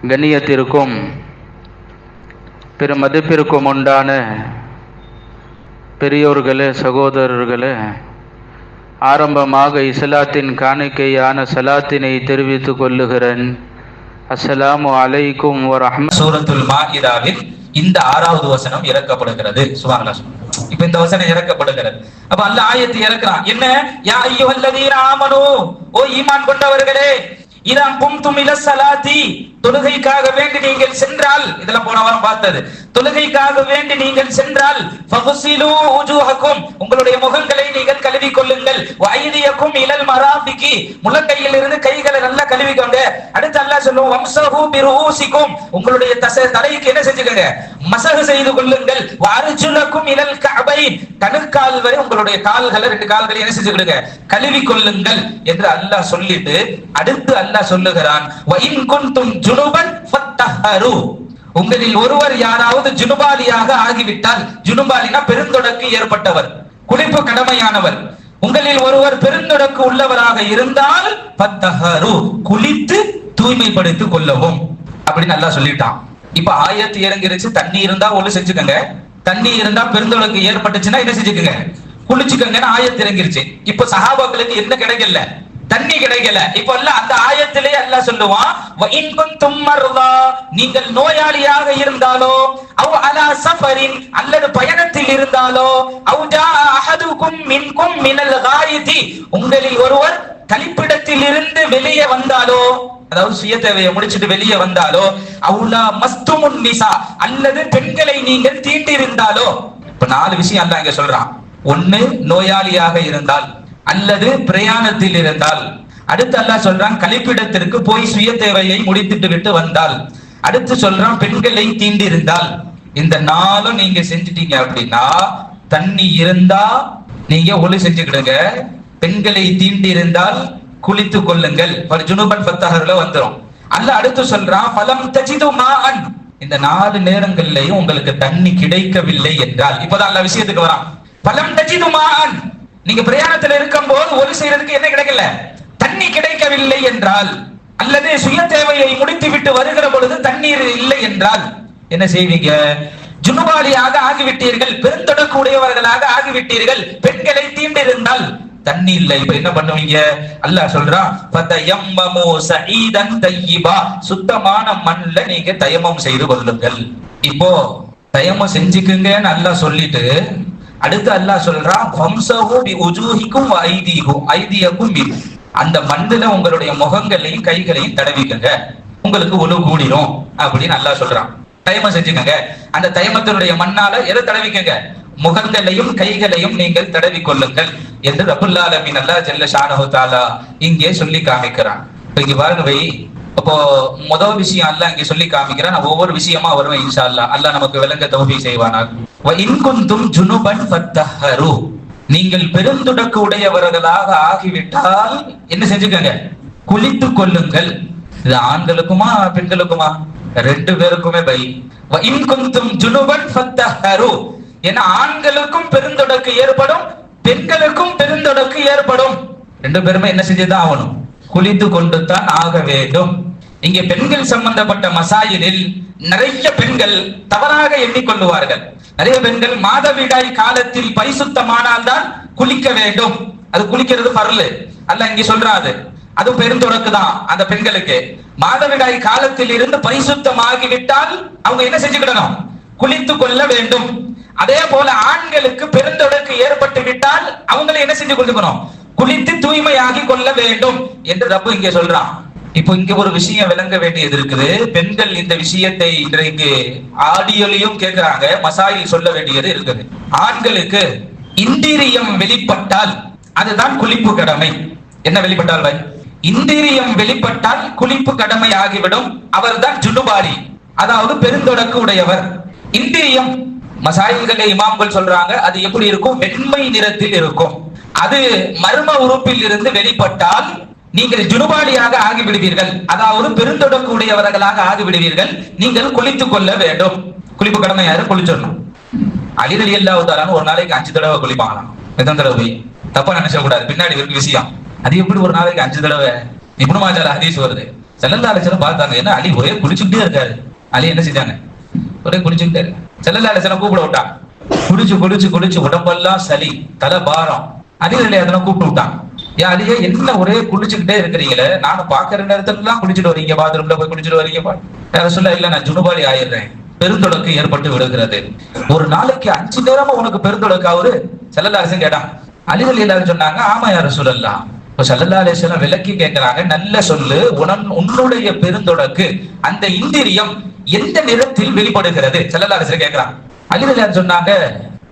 கண்ணியத்திற்கும் பெருமதிப்பிற்கும் உண்டான பெரியோர்களே, சகோதரர்களே, ஆரம்பமாக இஸ்லாத்தின் காணிக்கையான சலாத்தினை தெரிவித்துக் கொள்ளுகிறேன். அஸ்ஸலாமு அலைக்கும் வரஹ்மத்துல்லாஹி. சூரத்துல் மாஇதாவில் இந்த 6வது வசனம் இறக்கப்படுகிறது. சுப்ஹானல்லாஹ். இப்ப இந்த வசனம் இறக்கப்படுகிறது. அப்ப அல்லாஹ் ஆயத்தை இறக்குறான். என்ன? யா அய்யுஹல்லதீன ஆமனூ, ஓ ஈமான் கொண்டவர்களே, இதா கும்தும் இல ஸலாத்தி, தொழுகைக்காக வேண்டி நீங்கள் சென்றால், இதெல்லாம் போன வாரம் பார்த்தது, தொழுகைக்காக வேண்டி நீங்கள் சென்றால், ஃபக்ஸிலூ உஜூஹக்கும், உங்களுடைய முகங்களை நீங்கள் கழுவி கொள்ளுங்கள், வஐதியக்கும் இலல் மராஃபிகி, முழங்கையில் இருந்து கைகளை நல்லா கழுவிக்கோங்க. அடுத்து அல்லாஹ் சொல்லுவோம், வம்ஸஹு பிருஊசிக்கும், உங்களுடைய தலைக்கு என்ன செஞ்சுக்கங்க, மசஹ் செய்து கொள்ளுங்கள், வஅர்ஜுலக்கும் இலல் கஅபைன், கணுக்கால் வரை உங்களுடைய கால்களை, 2 கால்களை என்ன செஞ்சுக்கங்க, கழுவி கொள்ளுங்கள் என்று அல்லாஹ் சொல்லிட்டு அடுத்து அல்லாஹ் சொல்லுகிறான், வஇன் குன்தும் ஜுனுபன் ஃபத்தஹரு, உங்களில் ஒருவர் யாராவது ஜுனுபாலியாக ஆகிவிட்டால், ஜுனுபாலினா பெருந்தொடக்கு ஏற்பட்டவர், குளிப்பு கடமையானவர், உங்களில் ஒருவர் பெருந்தொடக்கு உள்ளவராக இருந்தால் ஃபத்தஹரு, குளித்து தூய்மைப்படுத்திக் கொள்ளவும் அப்படின்னு அல்லாஹ் சொல்லிட்டான். இப்ப ஆயத்து இறங்கிருச்சு, தண்ணி இருந்தா ஒண்ணு செஞ்சுக்கங்க, தண்ணி இருந்தா பெருந்தொடக்கு ஏற்பட்டுச்சுன்னா என்ன செஞ்சுக்கங்க, குளிச்சுக்கங்கன்னு ஆயத்து இறங்கிருச்சு. இப்ப சஹாபாக்களுக்கு என்ன கிடைக்கல, தண்ணி கிடைக்கல. இப்ப அந்த ஆயத்திலே அல்லாஹ் சொல்லுவான், வஇன் குன்தும் மர்தா, நீங்கள் நோயாளியாக இருந்தாலோ, அவ் அலா சஃபரின், அல்லது பயணத்தில் இருந்தாலோ, அவ் ஜா அஹதுக்கும் மின்கும் மினல் காயிதி, உங்களில் ஒருவர் கழிப்பிடத்தில் இருந்து வெளியே வந்தாலோ, அதாவது சுய தேவையை முடிச்சிட்டு வெளியே வந்தாலோ, அவுலா மஸ்துமுன் நிசா, அல்லது பெண்களை நீங்கள் தீண்டி இருந்தாலோ. இப்ப 4 விஷயம் அல்லாஹ் இங்க சொல்றான். ஒண்ணு, நோயாளியாக இருந்தால், அல்லது பிரயாணத்தில் இருந்தால். அடுத்து அல்லாஹ் சொல்றான், கழிப்பிடத்திற்கு போய் சுய தேவையை முடித்துட்டு விட்டு வந்தால். அடுத்து சொல்றான், பெண்களை தீண்டி இருந்தால். இந்த 4ம் நீங்க செஞ்சிட்டீங்க அப்படின்னா, தண்ணி இருந்தா நீங்க ஒளி செஞ்சுக்கிடுங்க, பெண்களை தீண்டி இருந்தால் குளித்து கொள்ளுங்கள், ஜுனுபன் ஃபத்தஹர்ல வந்துரும். அல்லாஹ் அடுத்து சொல்றான், ஃபலம் தஜிது மாஅன், இந்த 4 நேரங்கள்லயும் உங்களுக்கு தண்ணி கிடைக்கவில்லை என்றால், இப்பதான் அல்லாஹ் விஷயத்துக்கு வரான். ஃபலம் தஜிது மாஅன், நீங்க பிரயாணத்தில் இருக்கும் போது ஒளி செய்யறதுக்கு என்ன கிடைக்கல, தண்ணி கிடைக்கவில்லை என்றால், அல்லது சுய தேவையை முடித்து விட்டு வருகிற பொழுது தண்ணீர் இல்லை என்றால் என்ன செய்வீங்க? ஜுனுபாலியாக ஆகிவிட்டீர்கள், பெருந்தொடக்கு உடையவர்களாக ஆகிவிட்டீர்கள், பெண்களை தீண்டிருந்தால் தண்ணி இல்லை. இப்ப என்ன பண்ணுவீங்க? அல்லாஹ் சொல்றான், ஃபதயம்மமு ஸஈதன் தய்யிபா, சுத்தமான மண்ல நீங்க தயம்மம் செய்து கொள்ளுங்கள். இப்போ தயம்மம் செஞ்சுக்குங்கன்னு அல்லாஹ் சொல்லிட்டு அடுத்து அல்லாஹ் சொல்றான், வம்ஸஹு பிஉஜூஹிக்கும் வஐதியக்கும் மின், அந்த மண்ணுல உங்களுடைய முகங்களையும் கைகளையும் தடவிக்கங்க, உங்களுக்கு ஒழு கூடிரும் அப்படின்னு அல்லாஹ் சொல்றான். தயமம் செஞ்சுக்கங்க. அந்த தயமத்தினுடைய மண்ணால எதை தடவிக்கங்க? முகங்களையும் கைகளையும் நீங்கள் தடவி கொள்ளுங்கள் என்று ரப்புல் ஆலமீன் அல்லாஹ் ஜல்ல ஷானஹு தஆலா இங்கே சொல்லி காமிக்கிறான். இங்க பாருங்க வை, அப்போ முதல் விஷயம் அல்லாஹ் இங்க சொல்லி காமிக்கிறான். நான் ஒவ்வொரு விஷயமா வருவேன் இன்ஷா அல்லாஹ். அல்லாஹ் நமக்கு விளங்க தௌஃபீக் செய்வானாக. வ இன் குன்தும் ஜுனுபன் ஃபத்தஹரு, நீங்கள் பெருந்தொடக்கு உடையவர்களாக ஆகிவிட்டால் என்ன செஞ்சுக்கங்க? குளித்து கொள்ளுங்கள். இது ஆண்களுக்குமா பெண்களுக்குமா? 2 பேருக்குமே பை. வ இன் குன்தும் ஜுனுபன் ஃபத்தஹரு, ஏன்னா ஆண்களுக்கும் பெருந்தொடக்கு ஏற்படும், பெண்களுக்கும் பெருந்தொடக்கு ஏற்படும். 2 பேருமே என்ன செஞ்சுதான் ஆகணும்? குளித்து கொண்டு தான் ஆக வேண்டும். இங்கே பெண்கள் சம்பந்தப்பட்ட மசாயிலில் நிறைய பெண்கள் தவறாக எண்ணிக்கொள்ளுவார்கள். நிறைய பெண்கள் மாதவிடாய் காலத்தில் பரிசுத்தமானால் தான் குளிக்க வேண்டும், அது குளிக்கிறது பரலு அல்ல இங்க சொல்றாது, அது பெருந்தொடக்கு தான். அந்த பெண்களுக்கு மாதவிடாய் காலத்தில் இருந்து பரிசுத்தமாகிவிட்டால் அவங்க என்ன செஞ்சுக்கிடணும்? குளித்து கொள்ள வேண்டும். அதே போல ஆண்களுக்கு பெருந்தொடக்கு ஏற்பட்டு விட்டால் அவங்களை என்ன செஞ்சு கொள்ளுக்கணும்? குளித்து தூய்மையாகி கொள்ள வேண்டும் என்று ரப்பு இங்கே சொல்றான். இப்போ இங்க ஒரு விஷயம் விளங்க வேண்டியது இருக்குது. பெண்கள் இந்த விஷயத்தை இன்றைக்கு ஆடியோலையும் கேட்கிறாங்க, மசாயில் சொல்ல வேண்டியது இருக்குது. ஆண்களுக்கு இந்திரியம் வெளிப்பட்டால் அதுதான் குளிப்பு கடமை. என்ன வெளிப்பட்டால் பாய்? இந்திரியம் வெளிப்பட்டால் குளிப்பு கடமை ஆகிவிடும். அவர் தான் ஜுனுபாரி, அதாவது பெருந்தொடக்கு உடையவர். இந்திரியம் மசாயில்களை இமாம்கள் சொல்றாங்க, அது எப்படி இருக்கும்? வெண்மை நிறத்தில் இருக்கும். அது மர்ம உறுப்பில் இருந்து வெளிப்பட்டால் நீங்கள் ஜுனுபாலியாக ஆகிவிடுவீர்கள், அதாவது பெருந்தொடக்கு உடையவர்களாக ஆகிவிடுவீர்கள். நீங்கள் குளித்துக் கொள்ள வேண்டும். குளிப்பு கடமை யாரு? குளிச்சிடணும். அலி ரலியல்லாஹு தஆலா ஒரு நாளைக்கு 5 தடவை குளிப்பாங்களாம். எத்தனை தடவை? தப்பா நினைச்ச கூடாது, பின்னாடி இருக்கு விஷயம். அது எப்படி ஒரு நாளைக்கு 5 தடவை? இப்னு மாஜால ஹதீஸ் வருது. ஸல்லல்லாஹு அலைஹி வஸல்லம் பார்த்தாங்க, என்ன அலி ஒரே குளிச்சுக்கிட்டே இருக்காரு. அலி என்ன செஞ்சாங்க, ஒரே குளிச்சுக்கிட்டே இருக்காரு. ஸல்லல்லாஹு அலைஹி வஸல்லம் கூப்பிட விட்டாங்க. குளிச்சு குளிச்சு குளிச்சு உடம்பெல்லாம் சளி, தலை பாரம். அலி ரலியல்லாஹு கூப்பிட்டு விட்டாங்க. ஏன் அலியே என்ன ஒரே குளிச்சுக்கிட்டே இருக்கிறீங்களே, நானும் பாக்குற நேரத்துல எல்லாம் குளிச்சுட்டு வரீங்க, பாத்ரூம்ல போய் குளிச்சுட்டு வரீங்க. யார சொல்ல, இல்ல நான் ஜுனுபாலி ஆயிடுறேன், பெருந்தொடக்கு ஏற்பட்டு விடுகிறது. ஒரு நாளைக்கு 5 நேரமா உனக்கு பெருந்தொடக்கு ஆகுது? ஸல்லல்லாஹு அலைஹி வஸல்லம் கேட்டான். அலி ரலியல்லாஹு சொன்னாங்க, ஆமா யா ரசூலல்லாஹ். இப்ப ஸல்லல்லாஹு அலைஹி வஸல்லம் விளக்கி கேட்கிறாங்க, நல்ல சொல்லு, உன்னுடைய பெருந்தொடக்கு அந்த இந்திரியம் எந்த நிறத்தில் வெளிப்படுகிறது? ஸல்லல்லாஹு அலைஹி வஸல்லம் கேட்கிறாங்க. அலி ரலியல்லாஹு சொன்னாங்க,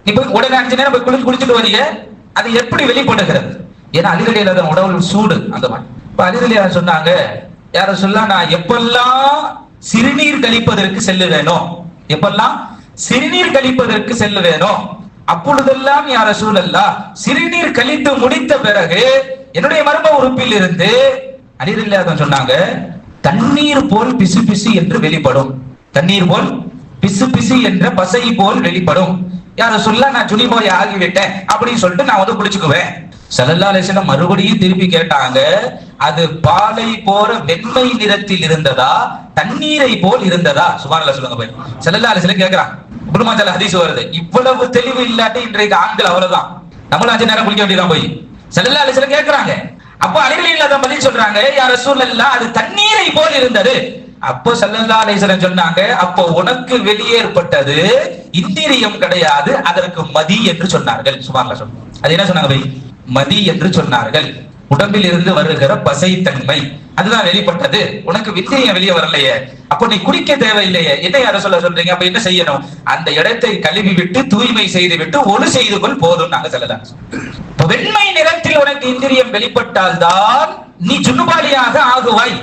நீ போய் உடனே 5 நேரம் போய் குளிச்சுட்டு வரீங்க, அது எப்படி வெளிப்படுகிறது? ஏன்னா அலி ரலியல்லாஹு உடல் சூடு அந்த மாதிரி. இப்ப அலி ரலியல்லாஹு சொன்னாங்க, யார சொல்ல, நான் எப்பெல்லாம் சிறுநீர் கழிப்பதற்கு செல்லுவேனோ, எப்பெல்லாம் சிறுநீர் கழிப்பதற்கு செல்லுவேனோ அப்பொழுதெல்லாம் யார ரசூலல்லாஹ் சிறுநீர் கழித்து முடித்த பிறகு என்னுடைய மர்ம உறுப்பில் இருந்து அலி ரலியல்லாஹு சொன்னாங்க, தண்ணீர் போல் பிசு பிசு என்று வெளிப்படும். தண்ணீர் போல் பிசு பிசு என்ற பசை போல் வெளிப்படும். யார சொல்ல, நான் ஜுனிபாய் ஆகிவிட்டேன் அப்படின்னு சொல்லிட்டு நான் வந்து குளிச்சுக்குவேன். ஸல்லல்லாஹு அலைஹி வஸல்லம் மறுபடியும் திருப்பி கேட்டாங்க, அது பாலை போற வெண்மை நிறத்தில் இருந்ததா, தண்ணீரை போல் இருந்ததா? சுப்ஹானல்லாஹ் சொல்லுங்க போய். ஸல்லல்லாஹு அலைஹி வஸல்லம் கேக்குறான். இப்னு மாஜால ஹதீஸ் வருது. இவ்வளவு தெளிவு இல்லாட்டி இன்றைக்கு ஆண்கள் அவ்வளவுதான், நம்மளும் 5 நேரம் குளிக்க வேண்டியதான் போய். ஸல்லல்லாஹு அலைஹி வஸல்லம் கேக்குறாங்க. அப்ப அலி ரலியல்லாஹு பதில் சொல்றாங்க, யா ரசூலல்லாஹ் அது தண்ணீரை போல் இருந்தது. அப்போ ஸல்லல்லாஹு அலைஹி வஸல்லம் சொன்னாங்க, அப்போ உனக்கு வெளியேற்பட்டது இந்திரியம் கிடையாது, அதற்கு மதி என்று சொன்னார்கள். சுப்ஹானல்லாஹ் சொல்லுங்க. அது என்ன சொன்னாங்க பை? மதி என்று சொன்னார்கள். உடம்பில் இருந்து வருகிற பசைத்தன்மை அதுதான் வெளிப்பட்டது, உனக்கு விந்திரியம் வெளியே வரலையே, அப்போ நீ குடிக்க தேவையில்லையே, என்ன யார சொல்றீங்க? அப்ப என்ன செய்யணும்? அந்த இடத்தை கழுவி விட்டு தூய்மை செய்து விட்டு ஒழு செய்து கொள் போதும் நாங்க சொல்லலாம். வெண்மை நிறத்தில் உனக்கு இந்திரியம் வெளிப்பட்டால் தான் நீ ஜுனுபாலியாக ஆகுவாய்,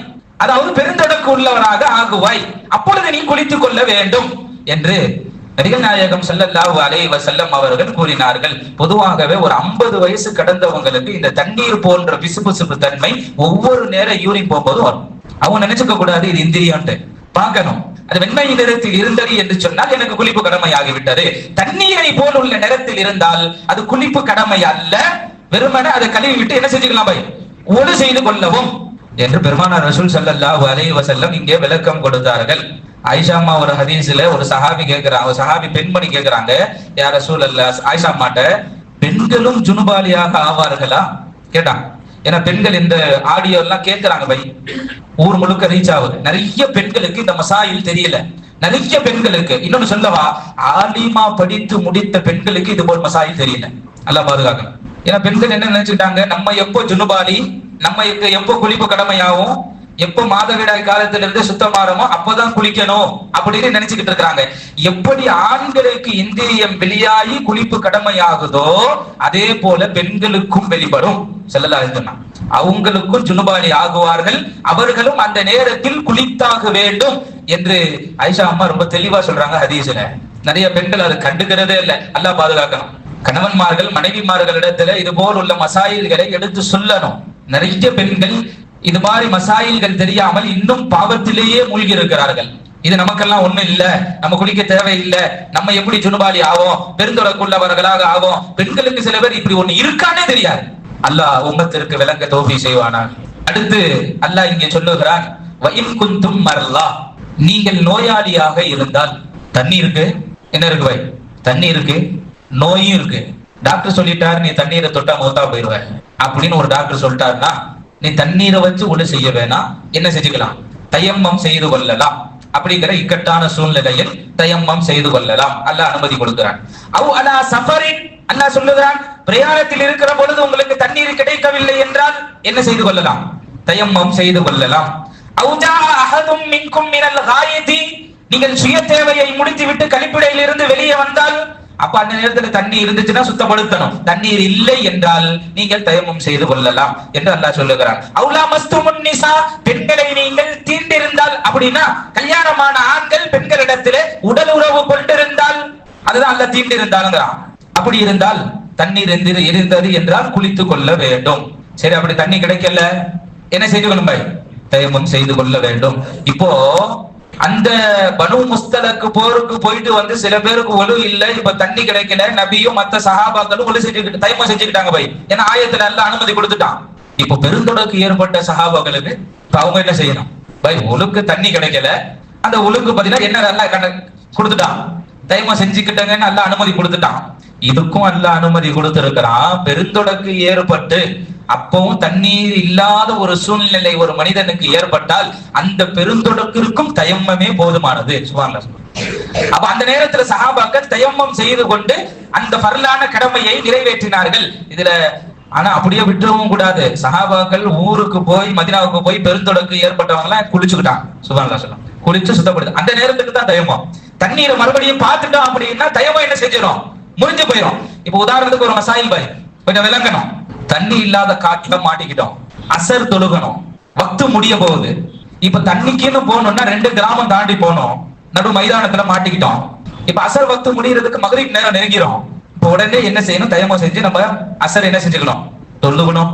அதாவது பெருந்தொடக்கு உள்ளவராக ஆகுவாய், அப்பொழுது நீ குளித்துக் கொள்ள வேண்டும் என்று நபிகள் நாயகம் ஸல்லல்லாஹு அலைஹி வஸல்லம் அவர்கள் கூறினார்கள். பொதுவாகவே ஒரு 50 வயசு கடந்தவங்களுக்கு இந்த தண்ணீர் போன்ற பிசுபிசுப்பு தன்மை ஒவ்வொரு நேரம் யூரின் போகும்போது வரும். அவங்க நினைச்சுக்க கூடாது இது இந்திரியம்ட்டு, பார்க்கணும். அது வெண்மை நிறத்தில் இருந்தது என்று சொன்னால் எனக்கு குளிப்பு கடமை ஆகிவிட்டது. தண்ணீரை போல் உள்ள நிறத்தில் இருந்தால் அது குளிப்பு கடமை அல்ல, வெறுமனே அதை கழுவி விட்டு என்ன செஞ்சுக்கலாம் பை? ஒழு செய்து கொள்ளவும் என்று பெருமானார் ரசூல் ஸல்லல்லாஹு அலைஹி வஸல்லம் இங்கே விளக்கம் கொடுத்தார்கள். ஆயிஷா அம்மா ஒரு ஹதீஸ்ல ஒரு சஹாபி கேட்கிறாங்க, ஒரு சஹாபி பெண்மணி கேட்கிறாங்க, யா ரசூலல்லாஹ், ஆயிஷா அம்மாட்ட, பெண்களும் ஜுனுபாலியாக ஆவார்களா கேட்டாங்க. ஏன்னா பெண்கள் இந்த ஆடியோ எல்லாம் கேட்கிறாங்க பை, ஊர் முழுக்க ரீச் ஆகுது. நிறைய பெண்களுக்கு இந்த மசாயில் தெரியல, நிறைய பெண்களுக்கு. இன்னொன்னு சொல்லவா, ஆலிமா படித்து முடித்த பெண்களுக்கு இது போல் மசாயில் தெரியல. அல்லாஹ் பாதுகாக்கணும். ஏன்னா பெண்கள் என்ன நினைச்சுட்டாங்க, நம்ம எப்போ ஜுனுபாலி, நம்ம எப்போ குளிப்பு கடமையாகும், எப்போ மாதவிடாய் காலத்திலிருந்து சுத்தமாறமோ அப்பதான் குளிக்கணும் அப்படின்னு நினைச்சுக்கிட்டு இருக்கிறாங்க. எப்படி ஆண்களுக்கு இந்திரியம் வெளியாகி குளிப்பு கடமையாகுதோ அதே போல பெண்களுக்கும் வெளிப்படும். ஸல்லல்லாஹு அலைஹி வஸல்லம் அவங்களுக்கும் ஜுனுபாலி ஆகுவார்கள், அவர்களும் அந்த நேரத்தில் குளித்தாக வேண்டும் என்று ஆயிஷா அம்மா ரொம்ப தெளிவா சொல்றாங்க ஹதீஸ்ல. நிறைய பெண்கள் அது கண்டுக்கிறதே இல்லை. அல்லாஹ் பாதுகாக்கணும். கணவன்மார்கள் மனைவிமார்களிடத்துல இது போல் உள்ள மசாயில்களை எடுத்து சொல்லணும். நிறைய பெண்கள் இது மாதிரி மசாயில்கள் தெரியாமல் இன்னும் பாவத்திலேயே மூழ்கி இருக்கிறார்கள். இது நமக்கெல்லாம் ஒண்ணு இல்ல, நம்ம குளிக்க தேவையில்லை, நம்ம எப்படி ஜுனுபாலி ஆவோம், பெருந்தொடக்குள்ளவர்களாக ஆவோம். பெண்களுக்கு சில பேர் இப்படி ஒண்ணு இருக்கானே தெரியாது. அல்லாஹ் உம்மத்திற்கு விளங்க தௌஃபீக் செய்வானாக. அடுத்து அல்லாஹ் இங்கே சொல்லுகிறான், வ இன் குந்தும் மர்லா, நீங்கள் நோயாளியாக இருந்தால். தண்ணி இருக்கு, என்ன இருக்கு வை? தண்ணி இருக்கு, நோயும் இருக்கு. டாக்டர் சொல்லிட்டாரு நீ தண்ணீரை தொட்டா மௌத்தா போயிடுவ அப்படின்னு ஒரு டாக்டர் சொல்லிட்டாருன்னா நீ தண்ணீரை வச்சு ஒழு செய்ய வேணாம், என்ன செஞ்சுக்கலாம்? தயம்மம் செய்து கொள்ளலாம். அப்படிங்கிற இக்கட்டான சூழ்நிலையில் தயம்மம் செய்து கொள்ளலாம். அல்லாஹ் அனுமதி கொடுக்கிறான். அவ் அலா சஃபரின், அல்லாஹ் சொல்லுகிறான், பிரயாணத்தில் இருக்கிற பொழுது உங்களுக்கு தண்ணீர் கிடைக்கவில்லை என்றால் என்ன செய்து கொள்ளலாம்? தயம்மம் செய்து கொள்ளலாம். அவ் ஜா அஹதும் மின்கும் மினல் காயிதி, நீங்கள் சுய தேவையை முடித்து விட்டு கழிப்பிடையில் இருந்து வெளியே வந்தால் அப்ப அந்த நேரத்துல தண்ணி இருந்துச்சுன்னா சுத்தப்படுத்தணும். தண்ணீர் இல்லை என்றால் நீங்கள் தயம்மம் செய்து கொள்ளலாம் என்று அல்லாஹ் சொல்லுகிறான். அவுலா மஸ்துமுன் நிசா, பெண்களை நீங்கள் தீண்டிருந்தால், அப்படின்னா கல்யாணமான ஆண்கள் பெண்களிடத்திலே உடல் உறவு கொண்டிருந்தால், அதுதான் அல்லாஹ் தீண்டிருந்தாலுங்கிறான். அப்படி இருந்தால் தண்ணீர் இருந்தது என்றால் குளித்துக் கொள்ள வேண்டும். சரி, அப்படி தண்ணி கிடைக்கல, என்ன செய்து கொள்ளும்? தயம்மம் செய்து கொள்ள வேண்டும். இப்போ அந்த பனு முஸ்தலக்கு போருக்கு போயிட்டு வந்து சில பேருக்கு ஒழு இல்லை, இப்ப தண்ணி கிடைக்கல, நபியும் மத்த சஹாபாக்களும் ஒழு செஞ்சுக்கிட்டு தயம்மம் செஞ்சுக்கிட்டாங்க பை. ஏன்னா ஆயத்துல எல்லாம் அனுமதி கொடுத்துட்டான். இப்போ பெருந்தொடக்கு ஏற்பட்ட சஹாபாக்களுக்கு இப்ப அவங்க என்ன செய்யணும்? பை ஒழுக்கு தண்ணி கிடைக்கல, அந்த ஒழுக்கு பாத்தீங்கன்னா என்ன நல்லா கொடுத்துட்டான், தயமா செஞ்சுக்கிட்டங்கன்னு நல்லா அனுமதி கொடுத்துட்டான். இதுக்கும் அல்ல அனுமதி கொடுத்திருக்கிறான். பெருந்தொடக்கு ஏற்பட்டு அப்பவும் தண்ணீர் இல்லாத ஒரு சூழ்நிலை ஒரு மனிதனுக்கு ஏற்பட்டால் அந்த பெருந்தொடக்கிற்கும் தயம்மமே போதுமானது. சுப்ஹானல்லாஹ். அப்ப அந்த நேரத்துல சஹாபாக்கள் தயம்மம் செய்து கொண்டு அந்த ஃபர்லான கடமையை நிறைவேற்றினார்கள். இதுல ஆனா அப்படியே விட்டுறவும் கூடாது. சஹாபாக்கள் ஊருக்கு போய் மதீனாவுக்கு போய் பெருந்தொடக்கு ஏற்பட்டவங்க எல்லாம் குளிச்சுக்கிட்டாங்க. சுப்ஹானல்லாஹ் சொல்லும், குளிச்சு சுத்தப்படுது. அந்த நேரத்துக்கு தான் தயம்மம். தண்ணீரை மறுபடியும் பார்த்துட்டோம் அப்படின்னா தயம்மம் என்ன செஞ்சிடும், முறிஞ்சு போயிடும். இப்ப உதாரணத்துக்கு ஒரு மசாயில் பாய் கொஞ்சம் விளங்கணும். தண்ணி இல்லாத காட்டுல மாட்டிக்கிட்டோம், அசர் தொழுகணும், வக்து முடிய போகுது. இப்ப தண்ணிக்குன்னு போகணும்னா 2 கிராமம் தாண்டி போனோம், நடு மைதானத்துல மாட்டிக்கிட்டோம். இப்ப அசர் வக்து முடியறதுக்கு மகரிப் நேரம் நெருங்கிறோம். இப்ப உடனே என்ன செய்யணும், தயமம் செஞ்சு நம்ம அசர் என்ன செஞ்சுக்கணும், தொழுகணும்.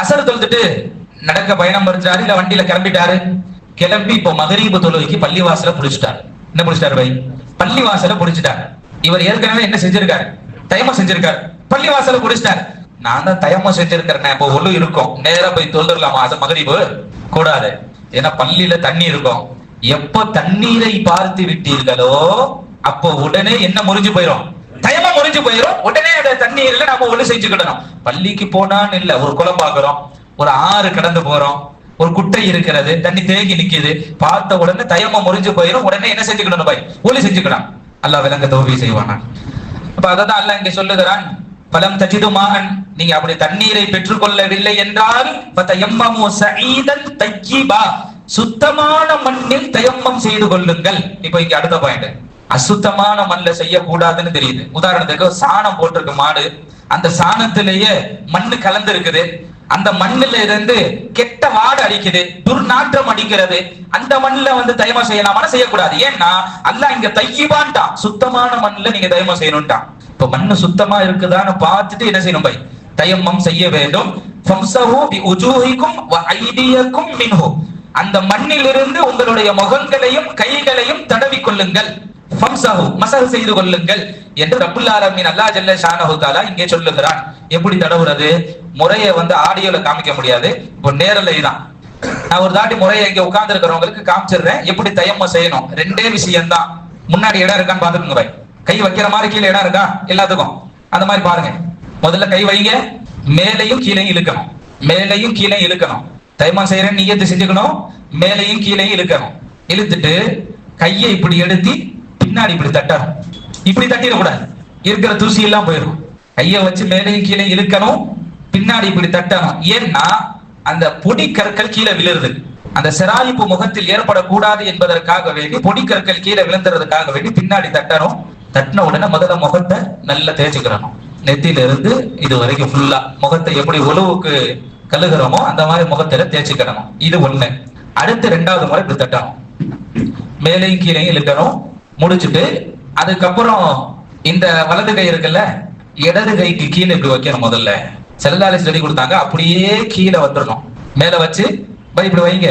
அசர் தொழுதுட்டு நடக்க பயணம் பறிச்சாரு, இல்ல வண்டியில கிளம்பிட்டாரு. கிளம்பி இப்போ மகரீபு தொழுகைக்கு பள்ளிவாசல புடிச்சிட்டாரு. என்ன புடிச்சிட்டாரு பை, பள்ளிவாசல புடிச்சிட்டாரு. இவர் ஏற்கனவே என்ன செஞ்சிருக்காரு, தயமம் செஞ்சிருக்காரு, பள்ளிவாசல புடிச்சிட்டாரு. நான் தான் தயமம் செஞ்சிருக்கிறேன், இப்போ ஒழு இருக்கும், நேரா போய் தொழுதுடலாமா, அது மகரீபு கூடாது. ஏன்னா பள்ளியில தண்ணி இருக்கும். எப்போ தண்ணீரை பார்த்து விட்டீர்களோ அப்போ உடனே என்ன முறிஞ்சு போயிடும், தயமம் முறிஞ்சு போயிடும். உடனே அந்த தண்ணீர்ல நம்ம ஒழு செஞ்சுக்கிடணும். பள்ளிக்கு போனான்னு இல்ல, ஒரு குளம் பாக்குறோம், ஒரு ஆறு கடந்து போறோம், ஒரு குட்டை இருக்கிறது, தண்ணி தேங்கி நிக்குது, பார்த்த உடனே தயமம் முறிஞ்சு போயிடும். உடனே என்ன செஞ்சுக்கணும் பாய், ஒளி செஞ்சுக்கலாம். அல்லாஹ் விளங்க தௌஃபீக் செய்வானா. அப்ப அததான் அல்லாஹ் இங்க சொல்லுகிறான், பலம் தஜிது மாஅன், நீங்க அப்படி தண்ணீரை பெற்றுக்கொள்ளவில்லை என்றால் ஃபதயம்மமு ஸஈதன் தய்யிபா, சுத்தமான மண்ணில் தயம்மம் செய்து கொள்ளுங்கள். இப்போ இங்க அடுத்த பாயிண்ட், அசுத்தமான மண்ணில செய்யக்கூடாதுன்னு தெரியுது. உதாரணத்துக்கு சாணம் போட்டிருக்கு மாடு, அந்த சாணத்திலேயே மண்ணு கலந்து இருக்குது, அந்த மண்ணுல இருந்து கெட்ட வாடு அடிக்குது, துர்நாற்றம் அடிக்கிறது. அந்த மண்ணுல தயமம் செய்யலாமா, செய்யக்கூடாது. ஏன்னா அல்லாஹ் இங்க தையிபான்ட்டான், சுத்தமான மண்ணுல நீங்க தயமம் செய்யணும்ட்டான். இப்ப மண்ணு சுத்தமா இருக்குதான்னு பார்த்துட்டு என்ன செய்யணும் பை, தயம்மம் செய்ய வேண்டும். ஃபம்ஸஹு பிஉஜூஹிக்கும் வஐதியக்கும் மின்ஹு, அந்த மண்ணிலிருந்து உங்களுடைய முகங்களையும் கைகளையும் தடவி கொள்ளுங்கள். ஃபம்ஸஹு மஸஹ் செய்து கொள்ளுங்கள் என்று ரப்புல் ஆலமீன் அல்லாஹ் ஜல்ல ஷானஹு தஆலா இங்கே சொல்லுகிறான். எப்படி தடவுறது, முறையை ஆடியோல காமிக்க முடியாது, இப்போ நேரலை தான். நான் ஒரு தாட்டி முறையை இங்க உட்கார்ந்து இருக்கிறவங்களுக்கு காமிச்சிடுறேன், எப்படி தயம்மம் செய்யணும். 2 விஷயம் தான். முன்னாடி இடம் இருக்கான்னு பாத்துக்கோங்க பாய், கை வைக்கிற மாதிரி கீழே இடம் இருக்கா எல்லாத்துக்கும், அந்த மாதிரி பாருங்க. முதல்ல கை வைங்க, மேலையும் கீழையும் இழுக்கணும், மேலையும் கீழையும் இழுக்கணும். தயம்மம் செய்யறேன் நியத்து செஞ்சுக்கணும், மேலையும் கீழையும் இழுக்கணும். இழுத்துட்டு கையை இப்படி எடுத்து பின்னாடி இப்படி தட்டணும். இப்படி தட்டிடக்கூடாது, இருக்கிற தூசி எல்லாம் போயிடும். கையை வச்சு மேலையும் கீழே இழுக்கணும், பின்னாடி இப்படி தட்டணும். ஏன்னா அந்த பொடி கற்கள் கீழே விழுறது, அந்த சிராய்ப்பு முகத்தில் ஏற்படக்கூடாது என்பதற்காக வேண்டி பொடி கற்கள் கீழே விழுந்துறதுக்காக வேண்டி பின்னாடி தட்டணும். தட்டின உடனே முதல்ல முகத்தை நல்லா தேய்ச்சிக்கிறணும், நெத்தியில இருந்து இது வரைக்கும் ஃபுல்லா முகத்தை எப்படி உழவுக்கு கழுகுறோமோ அந்த மாதிரி முகத்தில தேய்ச்சிக்கிடணும். இது ஒண்ணு. அடுத்து 2வது முறை இப்படி தட்டணும், மேலையும் கீழையும் இழுக்கணும். முடிச்சுட்டு அதுக்கப்புறம் இந்த வலது கை இருக்குல்ல, இடது கைக்கு கீழே இப்படி வைக்கணும். முதல்ல செல்லாலை சொல்லி கொடுத்தாங்க, அப்படியே கீழே வந்துடணும். மேல வச்சு இப்படி வைங்க.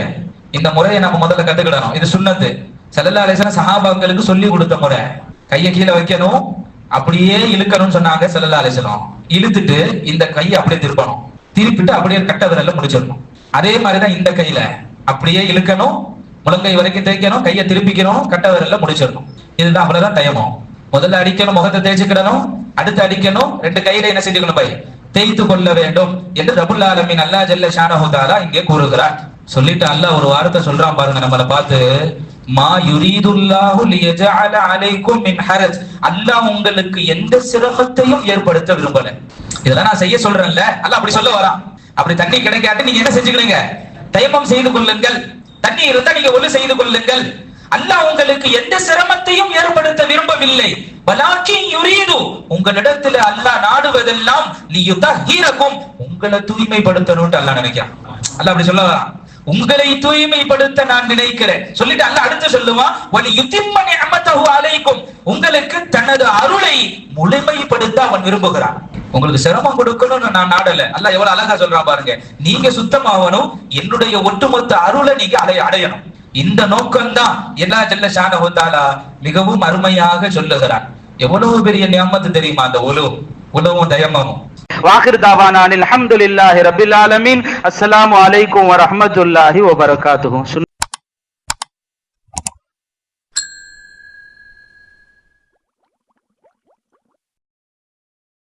இந்த முறையை நம்ம முதல்ல கத்துக்கிடணும், இது சுன்னத்து. செல்லாலை சஹாபாக்களுக்கு சொல்லி கொடுத்த முறை. கையை கீழே வைக்கணும், அப்படியே இழுக்கணும்னு சொன்னாங்க செல்லாலை. இழுத்துட்டு இந்த கையை அப்படியே திருப்பணும், திருப்பிட்டு அப்படியே கட்ட விரல்ல முடிச்சிடணும். அதே மாதிரிதான் இந்த கையில அப்படியே இழுக்கணும், முழங்கை வரைக்கும் தேய்க்கணும், கையை திருப்பிக்கணும், கட்ட விரல்ல முடிச்சிடணும். இதுதான், அவ்வளவுதான் தயமம். முதல்ல அடிக்கணும், முகத்தை தேய்ச்சிக்கிடணும், அடுத்து அடிக்கணும், 2 கையில என்ன செஞ்சுக்கணும் பை, தேய்த்து கொள்ள வேண்டும் என்று ரப்புல் ஆலமீன் அல்லாஹ் ஜல்ல ஷானஹு தஆலா இங்கே கூறுகிறார். சொல்லிட்டு அல்லாஹ் ஒரு வார்த்தை சொல்றான் பாருங்க நம்மளை பார்த்து, மா யுரீதுல்லாஹு லியஜஅல அலைக்கும் மின் ஹரஜ், அல்லாஹ் உங்களுக்கு எந்த சிரமத்தையும் ஏற்படுத்த விரும்பல. இதெல்லாம் நான் செய்ய சொல்றேன்ல, அல்லாஹ் அப்படி சொல்ல வரான். அப்படி தண்ணி கிடைக்காட்டி நீங்க என்ன செஞ்சுக்கிறீங்க, தயம்மம் செய்து கொள்ளுங்கள். தண்ணி இருந்தா நீங்க ஒழு செய்து கொள்ளுங்கள். அல்லாஹ் உங்களுக்கு எந்த சிரமத்தையும் ஏற்படுத்த விரும்பவில்லை. வலாக்கின் யுரீது, உங்களிடத்துல அல்லாஹ் நாடுவதெல்லாம் லியுதஹிரகும், உங்களை தூய்மைப்படுத்தணும்னு அல்லாஹ் நினைக்கிறான். அல்லாஹ் அப்படி சொல்ல வரான், உங்களை தூய்மைப்படுத்த நான் நினைக்கிறேன் சொல்லிட்டு அல்லாஹ் அடுத்து சொல்லுவான், வலி யுத்திம்ம நிஅமதஹு அலைக்கும், உங்களுக்கு தனது அருளை முழுமைப்படுத்த அவன் விரும்புகிறான். உங்களுக்கு சிரமம் கொடுக்கணும்னு நான் நாடல. அல்லாஹ் எவ்வளவு அழகா சொல்றான் பாருங்க, நீங்க சுத்தமாகணும், என்னுடைய ஒட்டுமொத்த அருளை நீங்க அடையணும். இந்த நோக்கம்தான் அல்லாஹ் ஜல்ல ஷானஹு தஆலா மிகவும் அருமையாக சொல்லுகிறான். எவ்வளவு பெரிய நியமத்து தெரியுமா அந்த உலவும் தயம்மமும். வாஹிர் தாவானா அல்ஹம்துலில்லாஹி ரப்பில் ஆலமீன். அஸ்ஸலாமு அலைக்கும் வரஹ்மத்துல்லாஹி வபரகாத்துஹு.